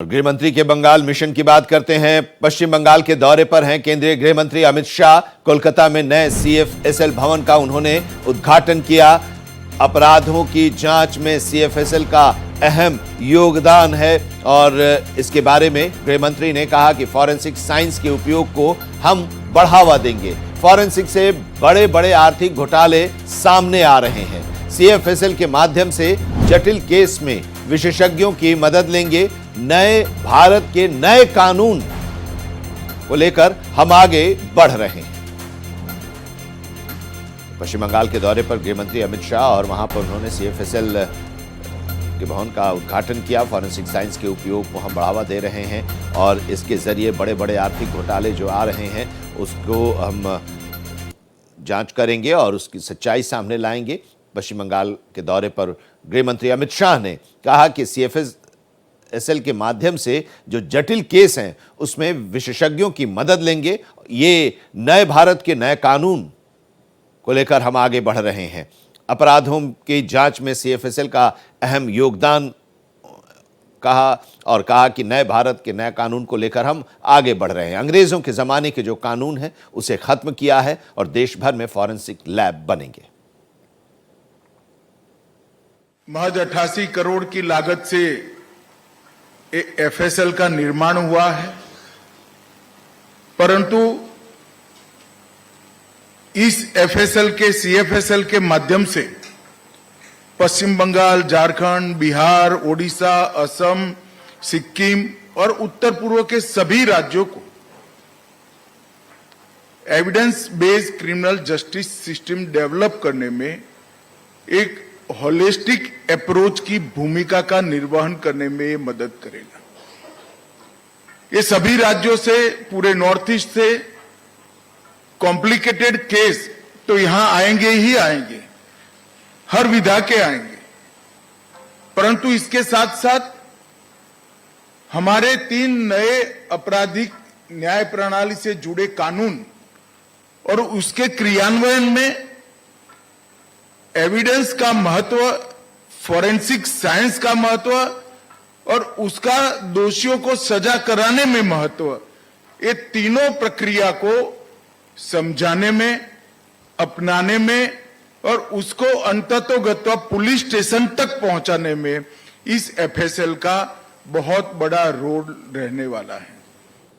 गृह मंत्री के बंगाल मिशन की बात करते हैं। पश्चिम बंगाल के दौरे पर हैं केंद्रीय गृह मंत्री अमित शाह। कोलकाता में नए सीएफएसएल भवन का उन्होंने उद्घाटन किया। अपराधों की जांच में सीएफएसएल का अहम योगदान है और इसके बारे में गृह मंत्री ने कहा कि फॉरेंसिक साइंस के उपयोग को हम बढ़ावा देंगे। फॉरेंसिक से बड़े बड़े आर्थिक घोटाले सामने आ रहे हैं। सीएफएसएल के माध्यम से जटिल केस में विशेषज्ञों की मदद लेंगे। नए भारत के नए कानून को लेकर हम आगे बढ़ रहे हैं। पश्चिम बंगाल के दौरे पर गृह मंत्री अमित शाह और वहां पर उन्होंने सीएफएसएल के भवन का उद्घाटन किया। फॉरेंसिक साइंस के उपयोग को हम बढ़ावा दे रहे हैं और इसके जरिए बड़े बड़े आर्थिक घोटाले जो आ रहे हैं उसको हम जांच करेंगे और उसकी सच्चाई सामने लाएंगे। पश्चिम बंगाल के दौरे पर गृह मंत्री अमित शाह ने कहा कि सीएफएसएल के माध्यम से जो जटिल केस हैं उसमें विशेषज्ञों की मदद लेंगे। ये नए भारत के नए कानून को लेकर हम आगे बढ़ रहे हैं। अपराधों की जांच में सीएफएसएल का अहम योगदान कहा कि नए भारत के नए कानून को लेकर हम आगे बढ़ रहे हैं। अंग्रेजों के जमाने के जो कानून है उसे खत्म किया है और देश भर में फॉरेंसिक लैब बनेंगे। महज 88 करोड़ की लागत से एफएसएल का निर्माण हुआ है, परंतु इस एफएसएल के सीएफएसएल के माध्यम से पश्चिम बंगाल, झारखंड, बिहार, ओडिशा, असम, सिक्किम और उत्तर पूर्व के सभी राज्यों को evidence based criminal justice system develop करने में एक होलिस्टिक अप्रोच की भूमिका का निर्वहन करने में मदद करेगा। ये सभी राज्यों से, पूरे नॉर्थ ईस्ट से कॉम्प्लिकेटेड केस तो यहां आएंगे ही आएंगे, हर विधा के आएंगे, परंतु इसके साथ साथ हमारे 3 नए आपराधिक न्याय प्रणाली से जुड़े कानून और उसके क्रियान्वयन में एविडेंस का महत्व, फॉरेंसिक साइंस का महत्व और उसका दोषियों को सजा कराने में महत्व, ये तीनों प्रक्रिया को समझाने में, अपनाने में और उसको अंततोगत्वा पुलिस स्टेशन तक पहुंचाने में इस एफएसएल का बहुत बड़ा रोल रहने वाला है।